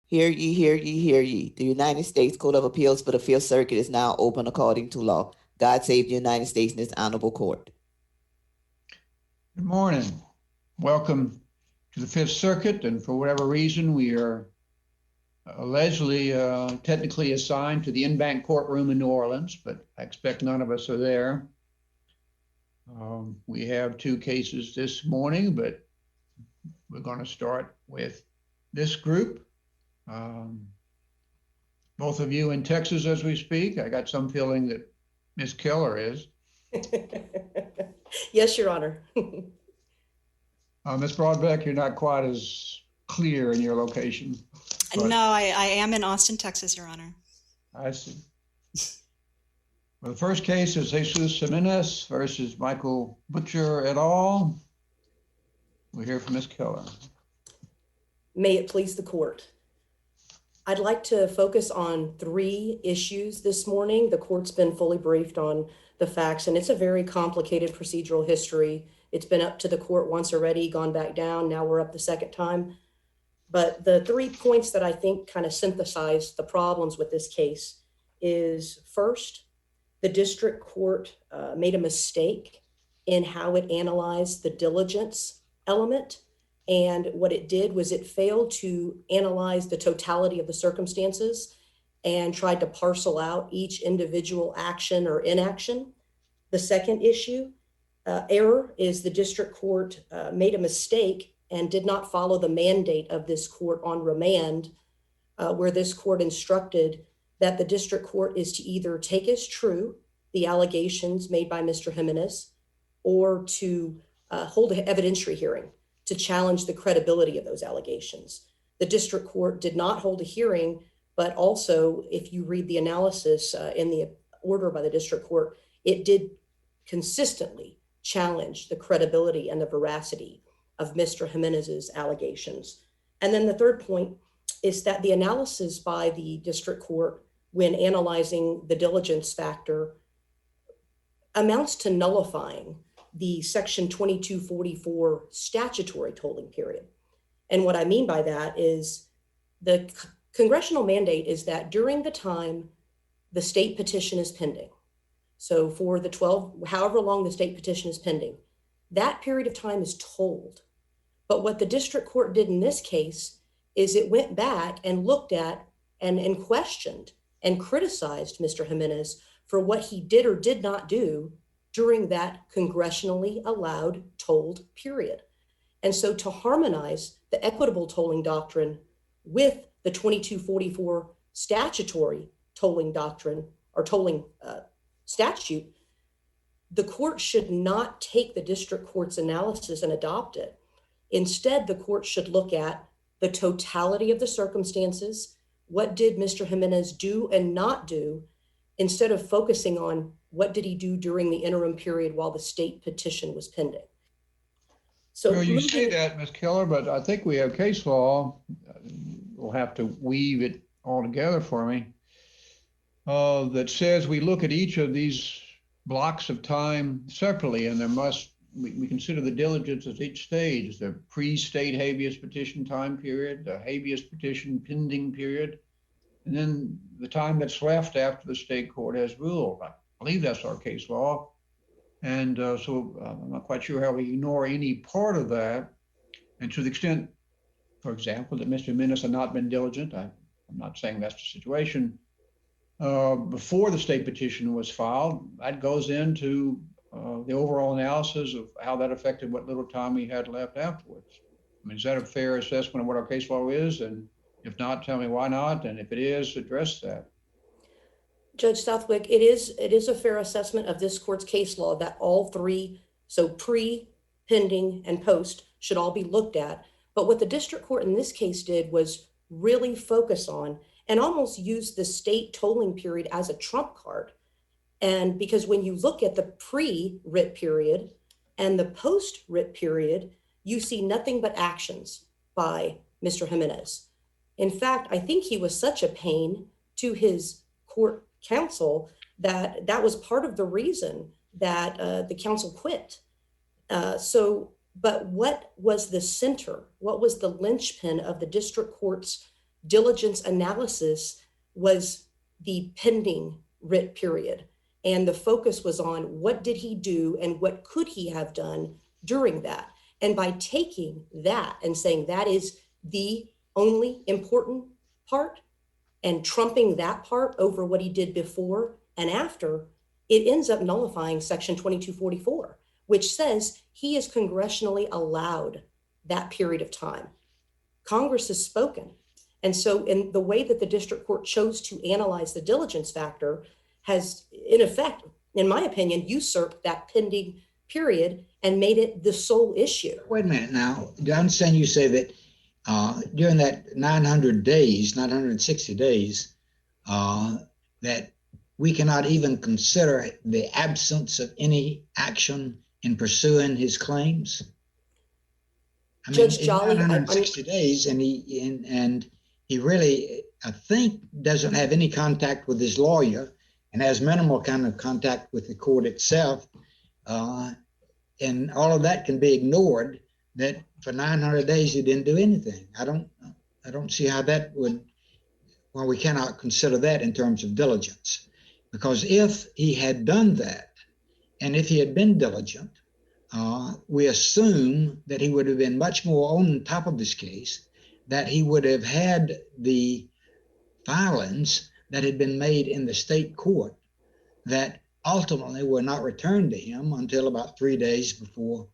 Hear ye, hear ye, hear ye. The United States Court of Appeals for the Fifth Circuit is now open according to law. God save the United States and this honorable court. Good morning. Welcome to the Fifth Circuit, and for whatever reason, we are allegedly technically assigned to the Banc Courtroom in New Orleans, but I expect none of us are there. We have two cases this morning, but we're going to start with this group. Both of you in Texas as we speak. I got some feeling that Ms. Keller is. Yes, Your Honor. Ms. Brodbeck, you're not quite as clear in your location. No, I am in Austin, Texas, Your Honor. I see. Well, the first case is Jesus Jimenez versus Michael Butcher et al. We'll hear from Ms. Keller. May it please the court. I'd like to focus on three issues this morning. The court's been fully briefed on the facts, and it's a very complicated procedural history. It's been up to the court once already, gone back down. Now we're up the second time. But the 3 points that I think kind of synthesize the problems with this case is, first, the district court made a mistake in how it analyzed the diligence element. And what it did was it failed to analyze the totality of the circumstances and tried to parcel out each individual action or inaction. The second error is the district court made a mistake and did not follow the mandate of this court on remand, where this court instructed that the district court is to either take as true the allegations made by Mr. Jimenez or to hold an evidentiary hearing to challenge the credibility of those allegations. The district court did not hold a hearing, but also, if you read the analysis in the order by the district court, it did consistently challenge the credibility and the veracity of Mr. Jimenez's allegations. And then the third point is that the analysis by the district court when analyzing the diligence factor amounts to nullifying the section 2244 statutory tolling period. And what I mean by that is the congressional mandate is that during the time the state petition is pending, so for the 12, however long the state petition is pending, that period of time is tolled. But what the district court did in this case is it went back and looked at and questioned and criticized Mr. Jimenez for what he did or did not do during that congressionally allowed tolled period. And so to harmonize the equitable tolling doctrine with the 2244 statutory tolling doctrine or tolling statute, the court should not take the district court's analysis and adopt it. Instead, the court should look at the totality of the circumstances. What did Mr. Jimenez do and not do, instead of focusing on what did he do during the interim period while the state petition was pending. So well, you say that, Ms. Keller, but I think we have case law. We'll have to weave it all together for me. That says we look at each of these blocks of time separately, and we consider the diligence at each stage, the pre-state habeas petition time period, the habeas petition pending period, and then the time that's left after the state court has ruled. I believe that's our case law. And so I'm not quite sure how we ignore any part of that. And to the extent, for example, that Mr. Jimenez had not been diligent, I'm not saying that's the situation, before the state petition was filed, that goes into the overall analysis of how that affected what little time he had left afterwards. I mean, is that a fair assessment of what our case law is? And if not, tell me why not. And if it is, address that. Judge Southwick, it is a fair assessment of this court's case law that all three, so pre, pending, and post, should all be looked at. But what the district court in this case did was really focus on and almost use the state tolling period as a trump card. And because when you look at the pre-writ period and the post-writ period, you see nothing but actions by Mr. Jimenez. In fact, I think he was such a pain to his court counsel that was part of the reason that the counsel quit. But what was the center? What was the linchpin of the district court's diligence analysis was the pending writ period. And the focus was on what did he do and what could he have done during that. And by taking that and saying that is the only important part and trumping that part over what he did before and after, it ends up nullifying Section 2244, which says he is congressionally allowed that period of time. Congress has spoken. And so in the way that the district court chose to analyze the diligence factor has, in effect, in my opinion, usurped that pending period and made it the sole issue. Wait a minute now. Do I understand you say that during that 960 days, that we cannot even consider the absence of any action in pursuing his claims? I mean, Judge Jolly, 960 days, and he really, I think, doesn't have any contact with his lawyer and has minimal kind of contact with the court itself. And all of that can be ignored, that for 900 days he didn't do anything. I don't see how that would, well, we cannot consider that in terms of diligence. Because if he had done that, and if he had been diligent, we assume that he would have been much more on top of this case, that he would have had the filings that had been made in the state court that ultimately were not returned to him until about 3 days before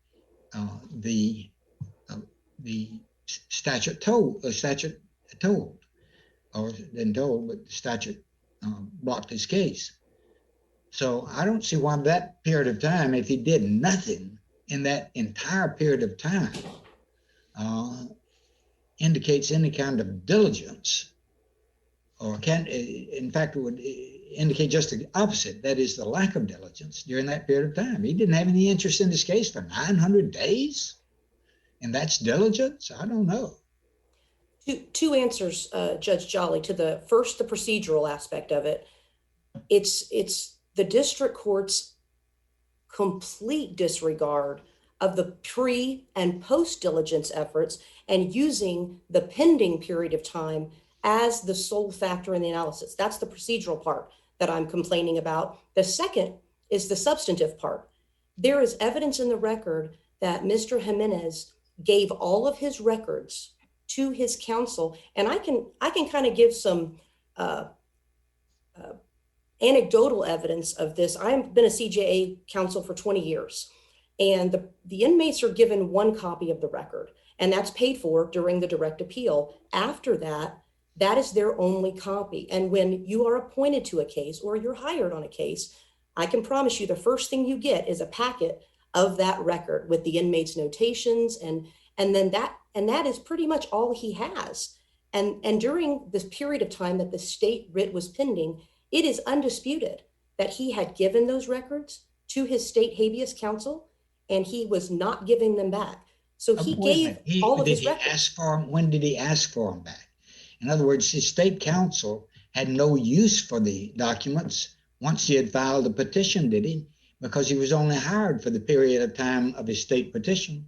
the statute told, or didn't told, but the statute blocked his case. So I don't see why that period of time, if he did nothing in that entire period of time, indicates any kind of diligence, or can, in fact, it would indicate just the opposite. That is the lack of diligence during that period of time. He didn't have any interest in this case for 900 days, and that's diligence? I don't know. Two answers, Judge Jolly, to the first, the procedural aspect of it. It's the district court's complete disregard of the pre and post diligence efforts and using the pending period of time as the sole factor in the analysis. That's the procedural part that I'm complaining about. The second is the substantive part. There is evidence in the record that Mr. Jimenez gave all of his records to his counsel, and I can kind of give some anecdotal evidence of this. I've been a CJA counsel for 20 years, and the inmates are given one copy of the record, and that's paid for during the direct appeal. After that, that is their only copy. And when you are appointed to a case or you're hired on a case, I can promise you the first thing you get is a packet of that record with the inmate's notations, and that is pretty much all he has. And during this period of time that the state writ was pending, it is undisputed that he had given those records to his state habeas counsel, and he was not giving them back. So he gave all of his records. When did he ask for them back? In other words, his state counsel had no use for the documents once he had filed a petition, did he? Because he was only hired for the period of time of his state petition.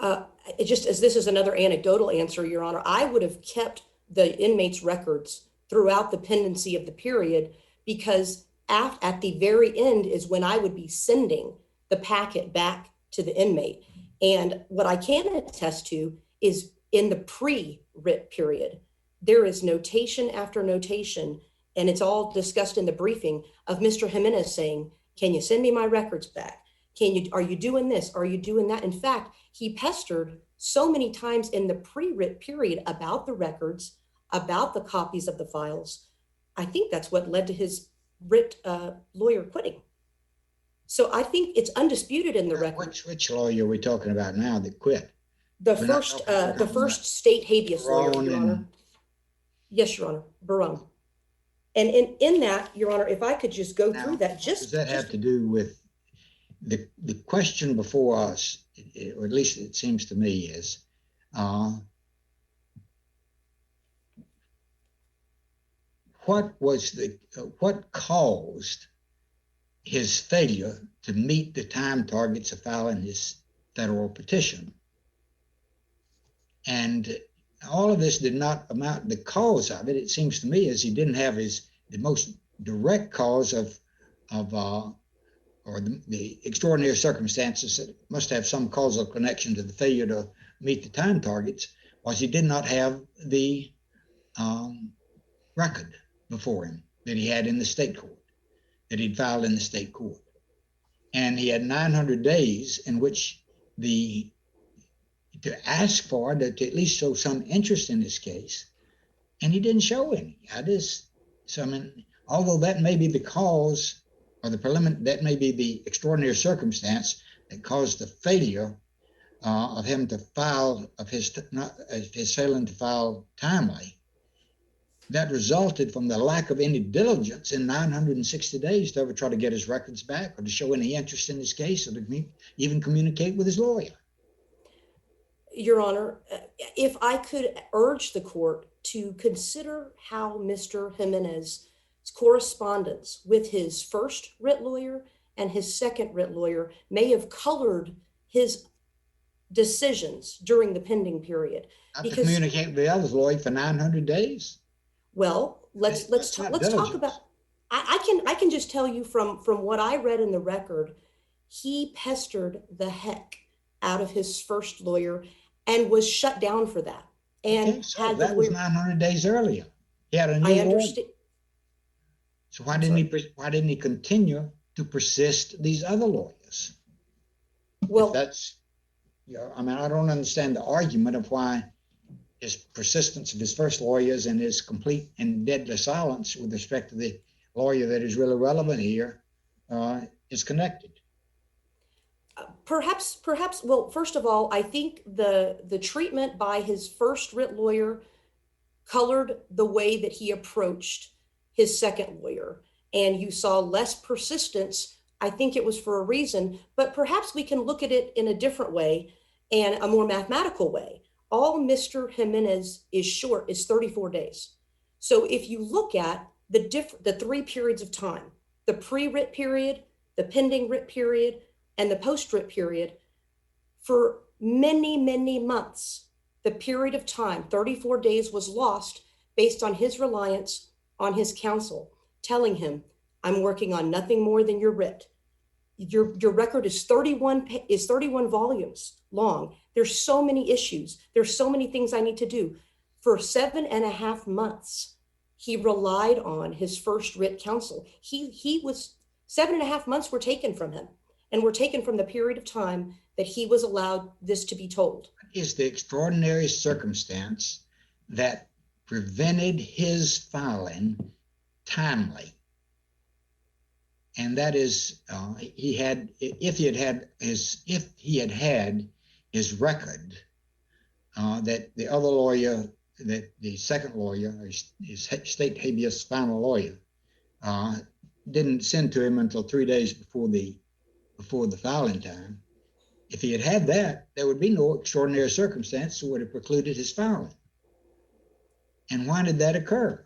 It just, as this is another anecdotal answer, Your Honor, I would have kept the inmate's records throughout the pendency of the period, because at the very end is when I would be sending the packet back to the inmate. And what I can attest to is in the pre-writ period, there is notation after notation, and it's all discussed in the briefing, of Mr. Jimenez saying, can you send me my records back? Are you doing this? Are you doing that? In fact, he pestered so many times in the pre-writ period about the records, about the copies of the files. I think that's what led to his writ lawyer quitting. So I think it's undisputed in the record. Which lawyer are we talking about now that quit? The first state habeas lawyer, Your Honor. Yes, Your Honor, Barone. And in that, Your Honor, if I could just go through that. Does that have to do with the question before us, or at least it seems to me, is what caused his failure to meet the time targets of filing his federal petition? And all of this did not amount. The cause of it, it seems to me, is he didn't have the most direct cause of or the extraordinary circumstances that must have some causal connection to the failure to meet the time targets, was he did not have the record before him that he had in the state court, that he'd filed in the state court. And he had 900 days in which to ask for, to at least show some interest in this case, and he didn't show any. So I mean, although that may be the cause, or that may be the extraordinary circumstance that caused the failure of him to file, of his failing to file timely, that resulted from the lack of any diligence in 960 days to ever try to get his records back, or to show any interest in his case, or to even communicate with his lawyer. Your Honor, if I could urge the court to consider how Mr. Jimenez's correspondence with his first writ lawyer and his second writ lawyer may have colored his decisions during the pending period. Not to communicate with the other lawyer for 900 days. Well, let's talk about. I can just tell you from what I read in the record, he pestered the heck out of his first lawyer and was shut down for that. And so that was 900 days earlier. He had a new lawyer. So why didn't he continue to persist these other lawyers? Well, I mean, I don't understand the argument of why his persistence of his first lawyers and his complete and deadly silence with respect to the lawyer that is really relevant here is connected. Perhaps. Well, first of all, I think the treatment by his first writ lawyer colored the way that he approached his second lawyer, and you saw less persistence. I think it was for a reason, but perhaps we can look at it in a different way and a more mathematical way. All Mr. Jimenez is short is 34 days. So if you look at the three periods of time, the pre-writ period, the pending writ period, and the post-writ period, for many, many months, the period of time, 34 days, was lost based on his reliance on his counsel, telling him, I'm working on nothing more than your writ. Your record is 31 volumes long. There's so many issues. There's so many things I need to do. For 7.5 months, he relied on his first writ counsel. He was 7.5 months were taken from him, and were taken from the period of time that he was allowed this to be told. Is the extraordinary circumstance that prevented his filing timely? And that is, if he had had his record, that the other lawyer, that the second lawyer, his state habeas final lawyer, didn't send to him until 3 days before the filing time. If he had had that, there would be no extraordinary circumstance that would have precluded his filing. And why did that occur?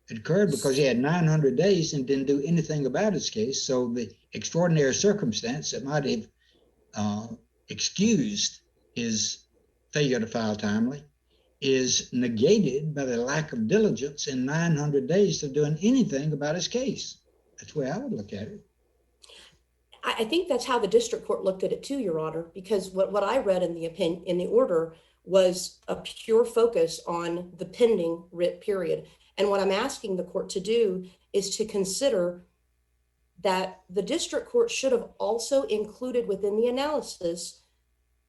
It occurred because he had 900 days and didn't do anything about his case. So the extraordinary circumstance that might have excused his failure to file timely is negated by the lack of diligence in 900 days of doing anything about his case. That's the way I would look at it. I think that's how the district court looked at it too, Your Honor, because what I read in the order was a pure focus on the pending writ period. And what I'm asking the court to do is to consider that the district court should have also included within the analysis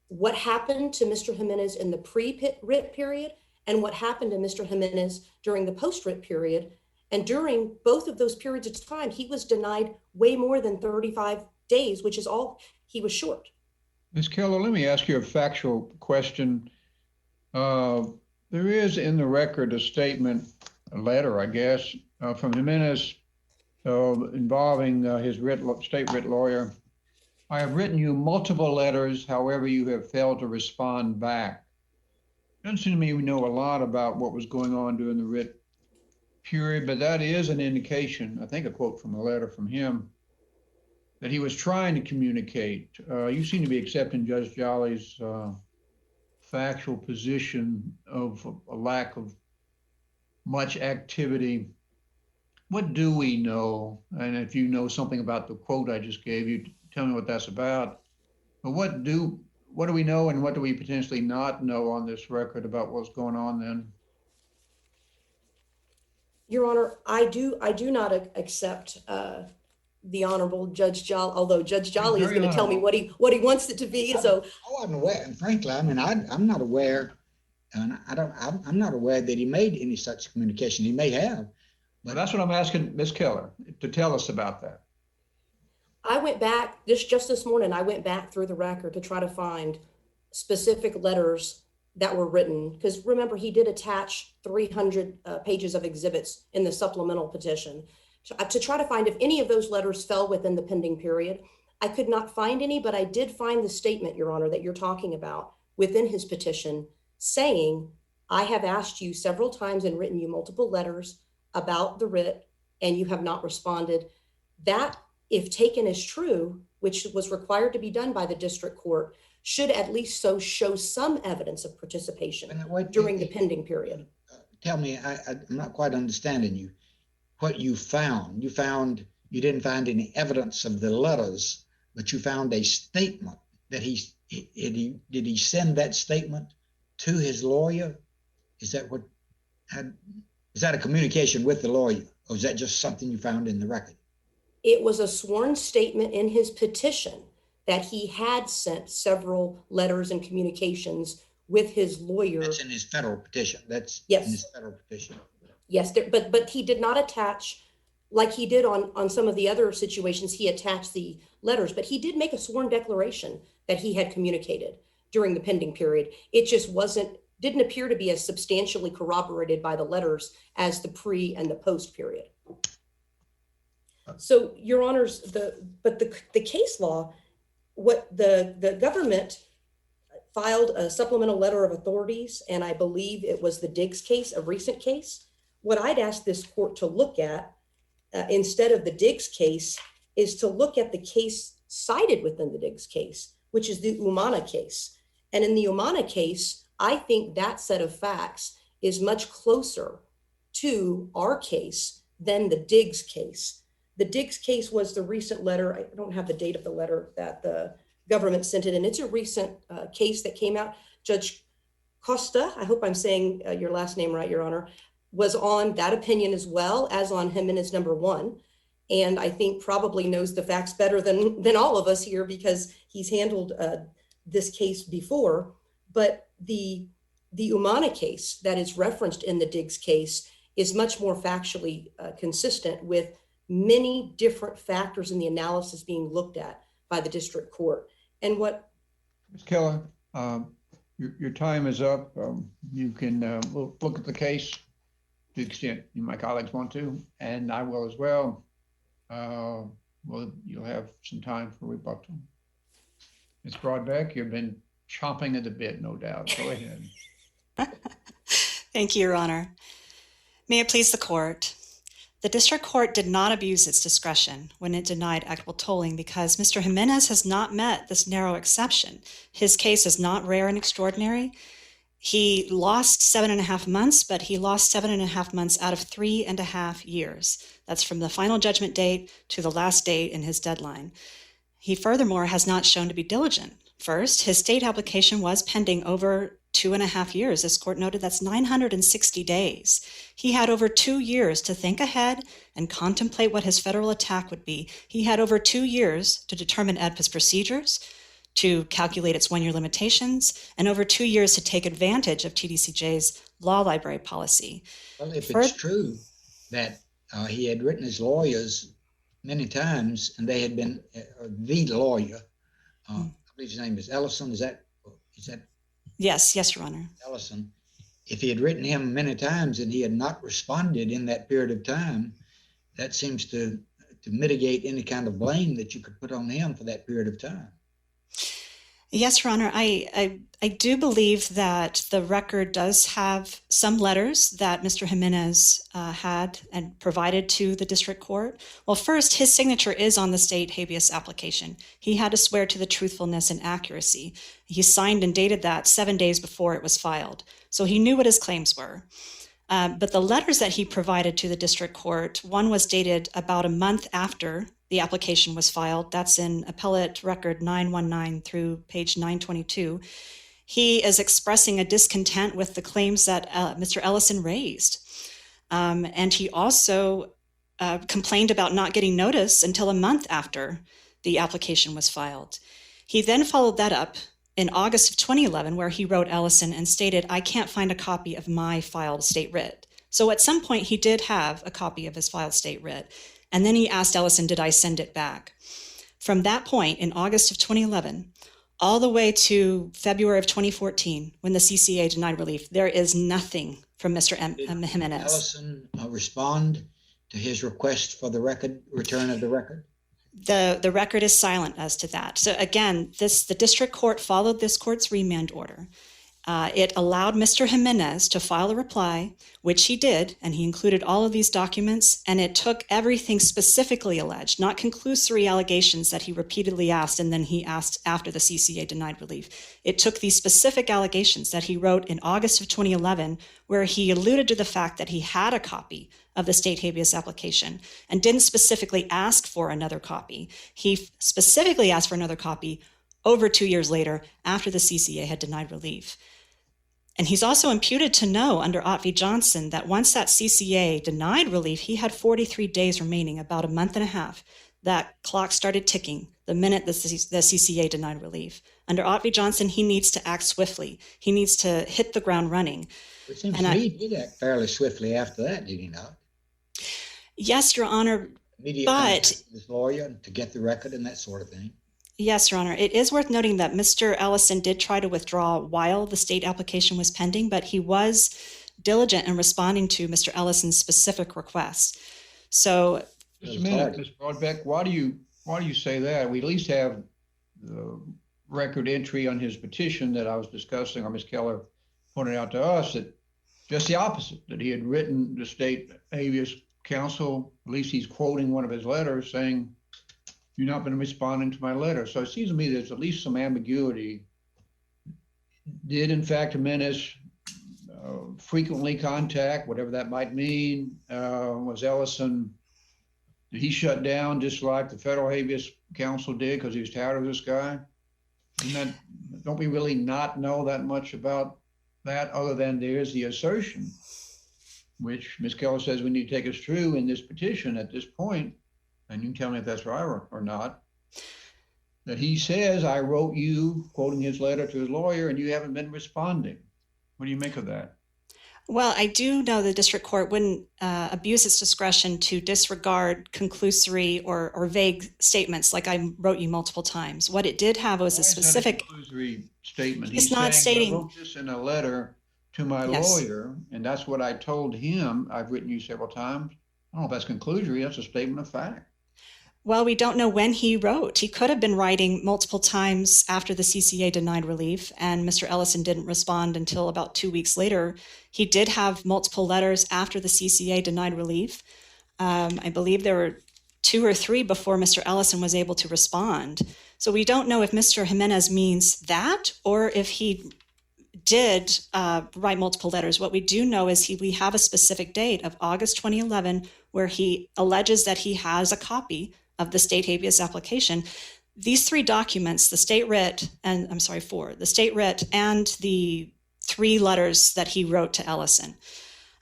what happened to Mr. Jimenez in the pre-writ period and what happened to Mr. Jimenez during the post-writ period. And during both of those periods of time, he was denied way more than 35 days, which is all he was short. Ms. Keller, let me ask you a factual question. There is in the record a statement, a letter, I guess, from Jimenez involving his state writ lawyer. I have written you multiple letters, however, you have failed to respond back. Doesn't seem to me we know a lot about what was going on during the writ period, but that is an indication, I think a quote from a letter from him, that he was trying to communicate. You seem to be accepting Judge Jolly's factual position of a lack of much activity. What do we know? And if you know something about the quote I just gave you, tell me what that's about. But what do we know and what do we potentially not know on this record about what's going on then? Your Honor, I do not accept the Honorable Judge Jolly, although Judge Jolly is Very going to tell me honorable. what he wants it to be. So I wasn't aware, and frankly, I mean, I'm not aware, and I'm not aware that he made any such communication. He may have. Well, that's what I'm asking Ms. Keller to tell us about that. I went back just this morning. I went back through the record to try to find specific letters that were written, because remember, he did attach 300 pages of exhibits in the supplemental petition to try to find if any of those letters fell within the pending period. I could not find any, but I did find the statement, Your Honor, that you're talking about within his petition saying, I have asked you several times and written you multiple letters about the writ, and you have not responded. That, if taken as true, which was required to be done by the district court, should at least show some evidence of participation during the pending period. Tell me, I'm not quite understanding you. What you found, you didn't find any evidence of the letters, but you found a statement that did he send that statement to his lawyer? Is that a communication with the lawyer, or is that just something you found in the record? It was a sworn statement in his petition that he had sent several letters and communications with his lawyer. That's in his federal petition. That's yes. In his federal petition. Yes, but he did not attach, like he did on some of the other situations, he attached the letters, but he did make a sworn declaration that he had communicated during the pending period. It just didn't appear to be as substantially corroborated by the letters as the pre and the post period. So, Your Honors, the case law, what the government filed a supplemental letter of authorities, and I believe it was the Diggs case, a recent case. What I'd ask this court to look at instead of the Diggs case is to look at the case cited within the Diggs case, which is the Umana case. And in the Umana case, I think that set of facts is much closer to our case than the Diggs case. The Diggs case was the recent letter. I don't have the date of the letter that the government sent it, and it's a recent case that came out. Judge Costa, I hope I'm saying your last name right, Your Honor, was on that opinion as well as on Jimenez number 1. And I think probably knows the facts better than all of us here because he's handled this case before. But the Umana case that is referenced in the Diggs case is much more factually consistent with many different factors in the analysis being looked at by the district court. And what Ms. Keller, your time is up. You can look at the case to the extent my colleagues want to, and I will as well. Well, you'll have some time for rebuttal. Ms. Brodbeck, you've been chomping at the bit, no doubt. Go ahead. Thank you, Your Honor. May it please the court. The district court did not abuse its discretion when it denied equitable tolling because Mr. Jimenez has not met this narrow exception. His case is not rare and extraordinary. He lost 7.5 months, but he lost 7.5 months out of 3.5 years. That's from the final judgment date to the last date in his deadline. He furthermore has not shown to be diligent. First, his state application was pending over 2.5 years. This court noted that's 960 days. He had over 2 years to think ahead and contemplate what his federal attack would be. He had over 2 years to determine AEDPA's procedures, to calculate its 1-year limitations, and over 2 years to take advantage of TDCJ's law library policy. Well, if it's true that he had written his lawyers many times and they had been the lawyer, I believe his name is Ellison, is that? Yes, Your Honor. Ellison, if he had written him many times and he had not responded in that period of time, that seems to mitigate any kind of blame that you could put on him for that period of time. Yes, Your Honor, I do believe that the record does have some letters that Mr. Jimenez had and provided to the district court. Well, first, his signature is on the state habeas application. He had to swear to the truthfulness and accuracy. He signed and dated that 7 days before it was filed. So he knew what his claims were. But the letters that he provided to the district court, one was dated about a month after the application was filed. That's in Appellate Record 919 through page 922. He is expressing a discontent with the claims that Mr. Ellison raised. And he also complained about not getting notice until a month after the application was filed. He then followed that up in August of 2011, where he wrote Ellison and stated, "I can't find a copy of my filed state writ." So at some point, he did have a copy of his filed state writ. And then he asked Ellison, "Did I send it back?" From that point, in August of 2011, all the way to February of 2014, when the CCA denied relief, there is nothing from Mr. Jimenez. Ellison respond to his request for the return of the record? The record is silent as to that. So again, the district court followed this court's remand order. It allowed Mr. Jimenez to file a reply, which he did, and he included all of these documents, and it took everything specifically alleged, not conclusory allegations that he repeatedly asked and then he asked after the CCA denied relief. It took these specific allegations that he wrote in August of 2011, where he alluded to the fact that he had a copy of the state habeas application and didn't specifically ask for another copy. He specifically asked for another copy over 2 years later after the CCA had denied relief. And he's also imputed to know under Ott v. Johnson that once that CCA denied relief, he had 43 days remaining, about a month and a half. That clock started ticking the minute the CCA denied relief. Under Ott v. Johnson, he needs to act swiftly. He needs to hit the ground running. It seems to me he did act fairly swiftly after that, did he not? Yes, Your Honor. Immediate but contact with his lawyer to get the record and that sort of thing. Yes, Your Honor. It is worth noting that Mr. Ellison did try to withdraw while the state application was pending, but he was diligent in responding to Mr. Ellison's specific request. So, Just a minute, Ms. Brodbeck, why do you say that? We at least have the record entry on his petition that I was discussing, or Ms. Keller pointed out to us, that just the opposite, that he had written the state habeas counsel, at least he's quoting one of his letters saying, "You've not been responding to my letter." So it seems to me there's at least some ambiguity. Did, in fact, Jimenez frequently contact, whatever that might mean? Was Ellison, did he shut down just like the federal habeas counsel did because he was tired of this guy? Don't we really not know that much about that, other than there's the assertion, which Ms. Keller says we need to take as true in this petition at this point, and you can tell me if that's right or not, that he says, "I wrote you," quoting his letter to his lawyer, "and you haven't been responding." What do you make of that? well, I do know the district court wouldn't abuse its discretion to disregard conclusory or vague statements like "I wrote you multiple times." What it did have was a specific conclusory statement. He's not saying, stating- "I wrote this in a letter to my Yes. lawyer, and that's what I told him. I've written you several times." I don't know if that's conclusory. That's a statement of fact. Well, we don't know when he wrote. He could have been writing multiple times after the CCA denied relief, and Mr. Ellison didn't respond until about 2 weeks later. He did have multiple letters after the CCA denied relief. I believe there were 2 or 3 before Mr. Ellison was able to respond. So we don't know if Mr. Jimenez means that or if he did write multiple letters. What we do know is we have a specific date of August 2011 where he alleges that he has a copy of the state habeas application. These 3 documents, the state writ, and I'm sorry, 4, the state writ and the 3 letters that he wrote to Ellison.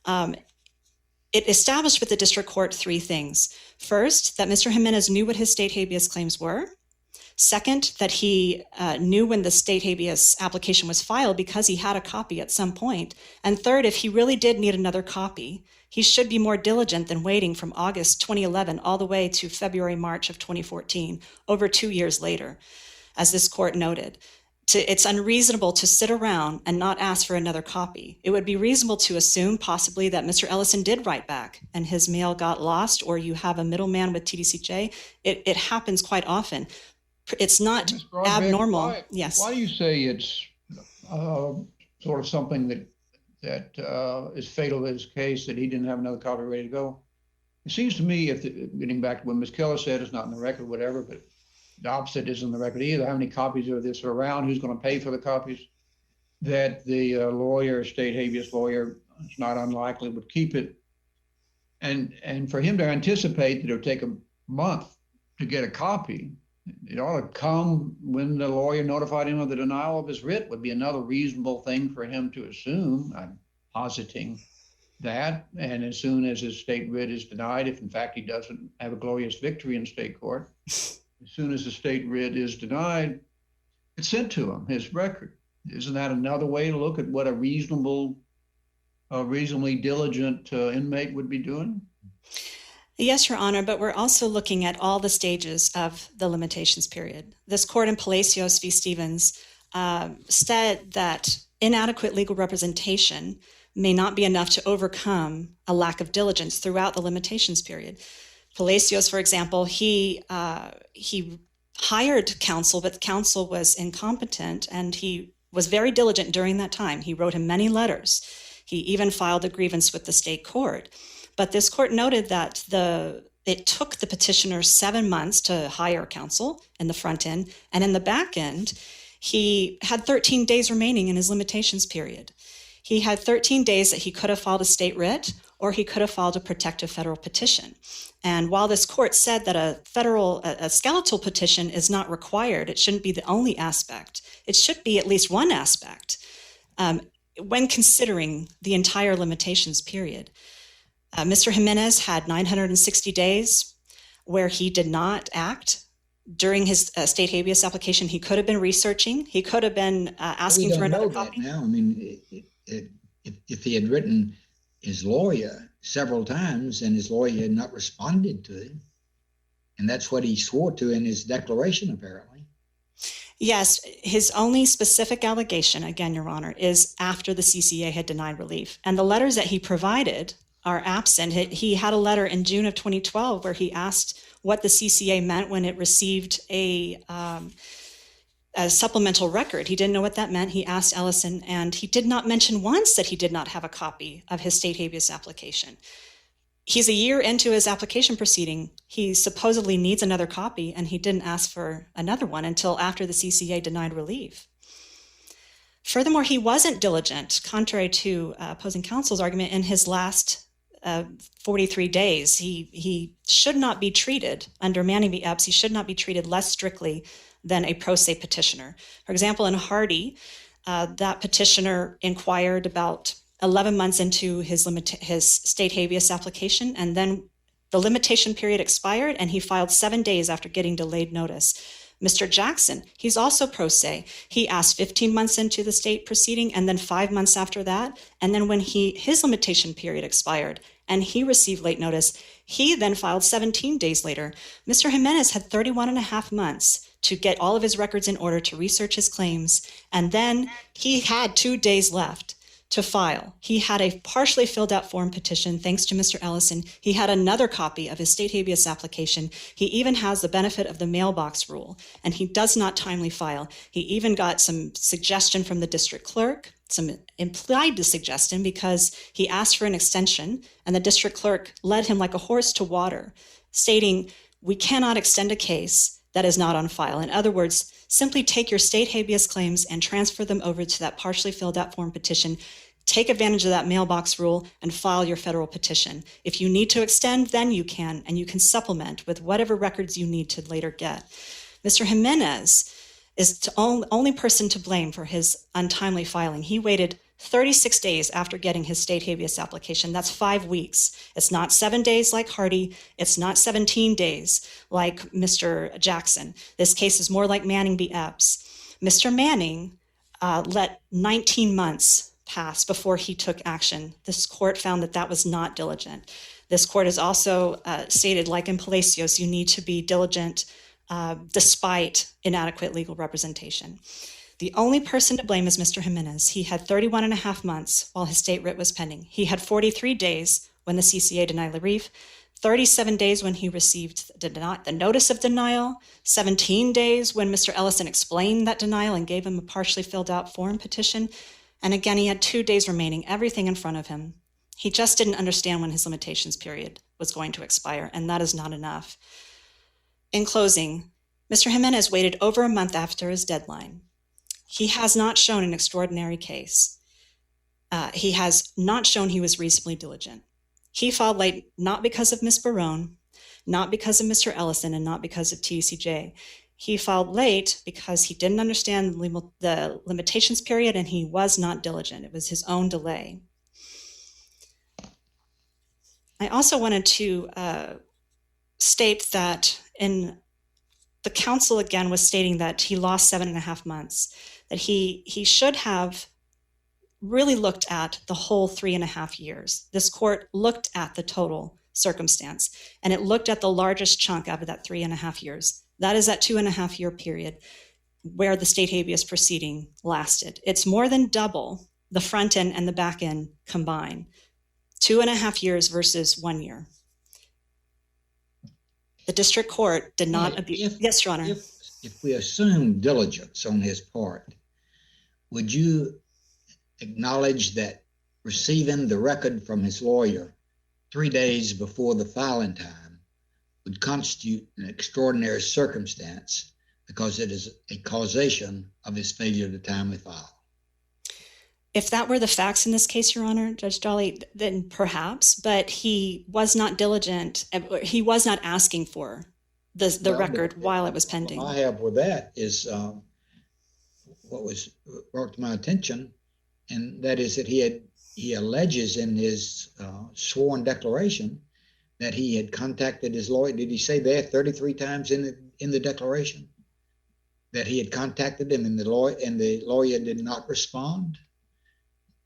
It established with the district court 3 things. First, that Mr. Jimenez knew what his state habeas claims were. Second, that he knew when the state habeas application was filed because he had a copy at some point. And third, if he really did need another copy, he should be more diligent than waiting from August 2011 all the way to February, March of 2014, over 2 years later, as this court noted. It's unreasonable to sit around and not ask for another copy. It would be reasonable to assume possibly that Mr. Ellison did write back and his mail got lost, or you have a middleman with TDCJ. It happens quite often. Ms. Brodbeck, abnormal. Yes. Why do you say it's sort of something that is fatal to his case, that he didn't have another copy ready to go? It seems to me, getting back to what Ms. Keller said, it's not in the record, whatever, but the opposite isn't in the record either. How many copies of this are around? Who's going to pay for the copies? That the lawyer, state habeas lawyer, it's not unlikely, would keep it. And for him to anticipate that it would take a month to get a copy, it ought to come when the lawyer notified him of the denial of his writ, would be another reasonable thing for him to assume. I'm positing that. And as soon as his state writ is denied, if in fact he doesn't have a glorious victory in state court, as soon as the state writ is denied, it's sent to him, his record. Isn't that another way to look at what a reasonably diligent inmate would be doing? Yes, Your Honor, but we're also looking at all the stages of the limitations period. This court in Palacios v. Stevens said that inadequate legal representation may not be enough to overcome a lack of diligence throughout the limitations period. Palacios, for example, he hired counsel, but counsel was incompetent, and he was very diligent during that time. He wrote him many letters. He even filed a grievance with the state court. But this court noted that it took the petitioner 7 months to hire counsel in the front end, and in the back end, he had 13 days remaining in his limitations period. He had 13 days that he could have filed a state writ, or he could have filed a protective federal petition. And while this court said that a skeletal petition is not required, it shouldn't be the only aspect. It should be at least one aspect when considering the entire limitations period. Mr. Jimenez had 960 days where he did not act. During his state habeas application, he could have been researching. He could have been asking for another copy. Now, I mean, if he had written his lawyer several times and his lawyer had not responded to him, and that's what he swore to in his declaration, apparently. Yes, his only specific allegation, again, Your Honor, is after the CCA had denied relief. And the letters that he provided are absent. He had a letter in June of 2012 where he asked what the CCA meant when it received a supplemental record. He didn't know what that meant. He asked Ellison, and he did not mention once that he did not have a copy of his state habeas application. He's a year into his application proceeding. He supposedly needs another copy, and he didn't ask for another one until after the CCA denied relief. Furthermore, he wasn't diligent, contrary to opposing counsel's argument, in his last 43 days. He should not be treated, under Manning v. Epps, he should not be treated less strictly than a pro se petitioner. For example, in Hardy, that petitioner inquired about 11 months into his state habeas application, and then the limitation period expired, and he filed 7 days after getting delayed notice. Mr. Jackson, he's also pro se. He asked 15 months into the state proceeding, and then 5 months after that. And then when his limitation period expired and he received late notice, he then filed 17 days later. Mr. Jimenez had 31 and a half months to get all of his records in order, to research his claims, and then he had 2 days left to file. He had a partially filled out form petition, thanks to Mr. Ellison. He had another copy of his state habeas application. He even has the benefit of the mailbox rule, and he does not timely file. He even got some suggestion from the district clerk, some implied suggestion, because he asked for an extension, and the district clerk led him like a horse to water, stating, "We cannot extend a case that is not on file." In other words, simply take your state habeas claims and transfer them over to that partially filled out form petition. Take advantage of that mailbox rule and file your federal petition. If you need to extend, then you can, and you can supplement with whatever records you need to later get. Mr. Jimenez is the only person to blame for his untimely filing. He waited 36 days after getting his state habeas application. That's 5 weeks. It's not 7 days like Hardy. It's not 17 days like Mr. Jackson. This case is more like Manning v. Epps. Mr. Manning let 19 months pass before he took action. This court found that that was not diligent. This court has also stated, like in Palacios, you need to be diligent despite inadequate legal representation. The only person to blame is Mr. Jimenez. He had 31 and a half months while his state writ was pending. He had 43 days when the CCA denied relief. 37 days when he received the notice of denial, 17 days when Mr. Ellison explained that denial and gave him a partially filled out form petition. And again, he had 2 days remaining, everything in front of him. He just didn't understand when his limitations period was going to expire, and that is not enough. In closing, Mr. Jimenez waited over a month after his deadline. He has not shown an extraordinary case. He has not shown he was reasonably diligent. He filed late not because of Ms. Barone, not because of Mr. Ellison, and not because of TCJ. He filed late because he didn't understand the limitations period, and he was not diligent. It was his own delay. I also wanted to state that in the counsel again was stating that he lost 7.5 months, that he should have really looked at the whole 3.5 years. This court looked at the total circumstance, and it looked at the largest chunk out of that 3.5 years. That is that 2.5 year period where the state habeas proceeding lasted. It's more than double the front end and the back end combined. 2.5 years versus 1 year. The district court did not abuse. Yes, Your Honor. If we assume diligence on his part, would you acknowledge that receiving the record from his lawyer 3 days before the filing time would constitute an extraordinary circumstance because it is a causation of his failure to timely file? If that were the facts in this case, Your Honor, Judge Jolly, then perhaps, but he was not diligent. He was not asking for the record while it was pending. What I have with that is what was brought to my attention, and that is that he alleges in his sworn declaration that he had contacted his lawyer. Did he say that 33 times in the declaration that he had contacted him and the lawyer did not respond?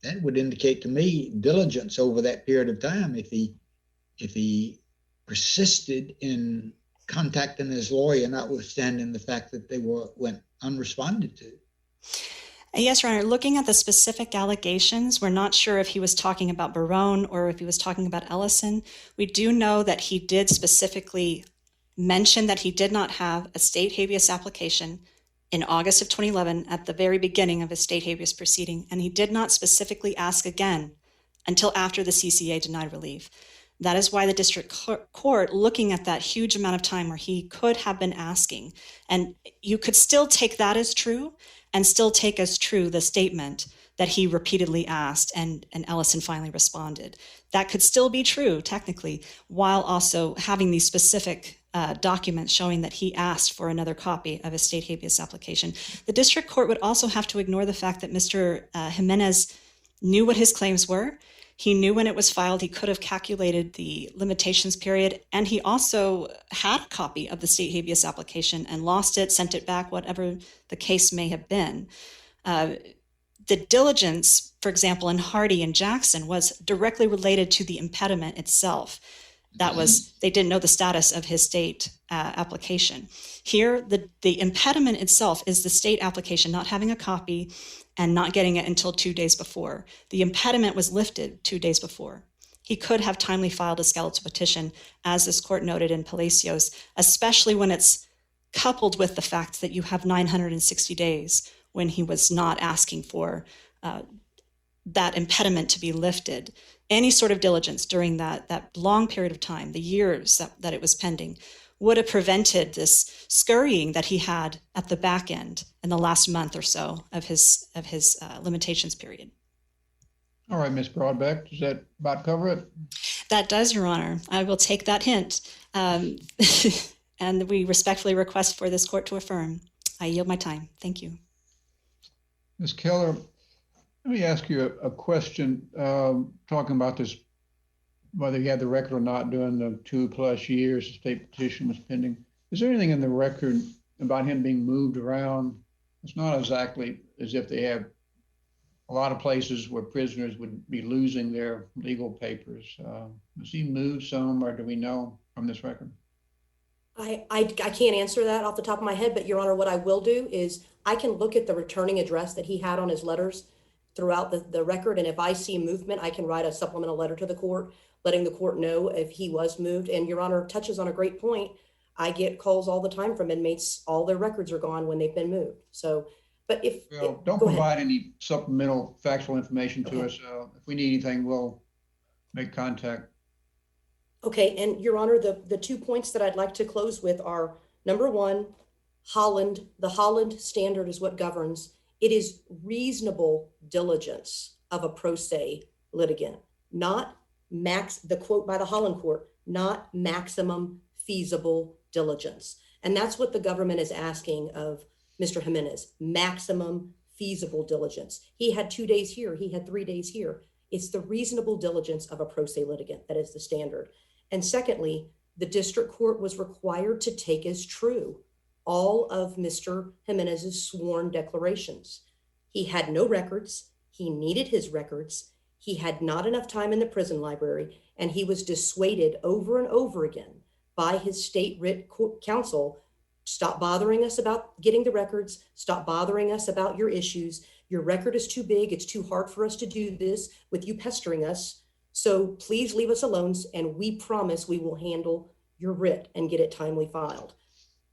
That would indicate to me diligence over that period of time if he persisted in contacting his lawyer, notwithstanding the fact that they went unresponded to. Yes, Your Honor. Looking at the specific allegations, we're not sure if he was talking about Barone or if he was talking about Ellison. We do know that he did specifically mention that he did not have a state habeas application in August of 2011 at the very beginning of his state habeas proceeding, and he did not specifically ask again until after the CCA denied relief. That is why the district court, looking at that huge amount of time where he could have been asking, and you could still take that as true and still take as true the statement that he repeatedly asked and Ellison finally responded. That could still be true technically, while also having these specific documents showing that he asked for another copy of his state habeas application. The district court would also have to ignore the fact that Mr. Jimenez knew what his claims were. He knew when it was filed. He could have calculated the limitations period, and he also had a copy of the state habeas application and lost it, sent it back, whatever the case may have been. The diligence, for example, in Hardy and Jackson was directly related to the impediment itself. That was, they didn't know the status of his state application. Here, the impediment itself is the state application not having a copy and not getting it until 2 days before. The impediment was lifted 2 days before. He could have timely filed a skeletal petition, as this court noted in Palacios, especially when it's coupled with the fact that you have 960 days when he was not asking for that impediment to be lifted. Any sort of diligence during that long period of time, the years that it was pending, would have prevented this scurrying that he had at the back end in the last month or so of his limitations period. All right, Ms. Brodbeck, does that about cover it? That does, Your Honor. I will take that hint. And we respectfully request for this court to affirm. I yield my time. Thank you. Ms. Keller, let me ask you a question, talking about this, whether he had the record or not during the 2+ years the state petition was pending. Is there anything in the record about him being moved around? It's not exactly as if they have a lot of places where prisoners would be losing their legal papers. Was he moved some, or do we know from this record? I can't answer that off the top of my head, but Your Honor, what I will do is I can look at the returning address that he had on his letters throughout the record. And if I see movement, I can write a supplemental letter to the court, letting the court know if he was moved. And Your Honor touches on a great point. I get calls all the time from inmates. All their records are gone when they've been moved. So, but Well, don't provide any supplemental factual information to us. If we need anything, we'll make contact. Okay, and Your Honor, the 2 points that I'd like to close with are, number one, the Holland standard is what governs. It is reasonable diligence of a pro se litigant, not the quote by the Holland court, not maximum feasible diligence. And that's what the government is asking of Mr. Jimenez, maximum feasible diligence. He had 2 days here, he had 3 days here. It's the reasonable diligence of a pro se litigant that is the standard. And secondly, the district court was required to take as true all of Mr. Jimenez's sworn declarations. He had no records. He needed his records. He had not enough time in the prison library, and he was dissuaded over and over again by his state writ counsel. Stop bothering us about getting the records. Stop bothering us about your issues. Your record is too big. It's too hard for us to do this with you pestering us. So please leave us alone, and we promise we will handle your writ and get it timely filed.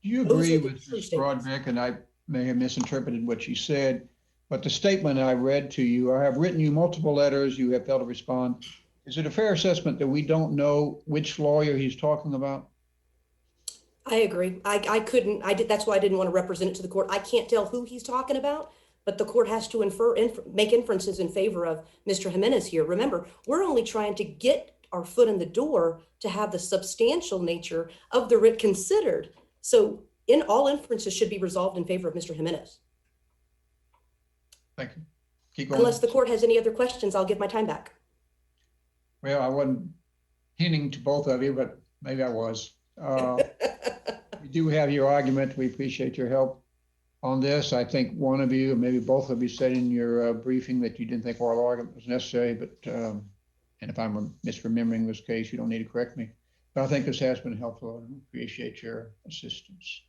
Do you agree with Ms. Brodbeck, and I may have misinterpreted what she said, but the statement I read to you, I have written you multiple letters, you have failed to respond. Is it a fair assessment that we don't know which lawyer he's talking about? I agree. That's why I didn't want to represent it to the court. I can't tell who he's talking about, but the court has to make inferences in favor of Mr. Jimenez here. Remember, we're only trying to get our foot in the door to have the substantial nature of the writ considered. So in all inferences should be resolved in favor of Mr. Jimenez. Thank you. Keep going. Unless the court has any other questions, I'll give my time back. Well, I wasn't hinting to both of you, but maybe I was. We do have your argument. We appreciate your help on this. I think one of you, maybe both of you, said in your briefing that you didn't think oral argument was necessary, but and if I'm misremembering this case, you don't need to correct me. But I think this has been helpful, and appreciate your assistance.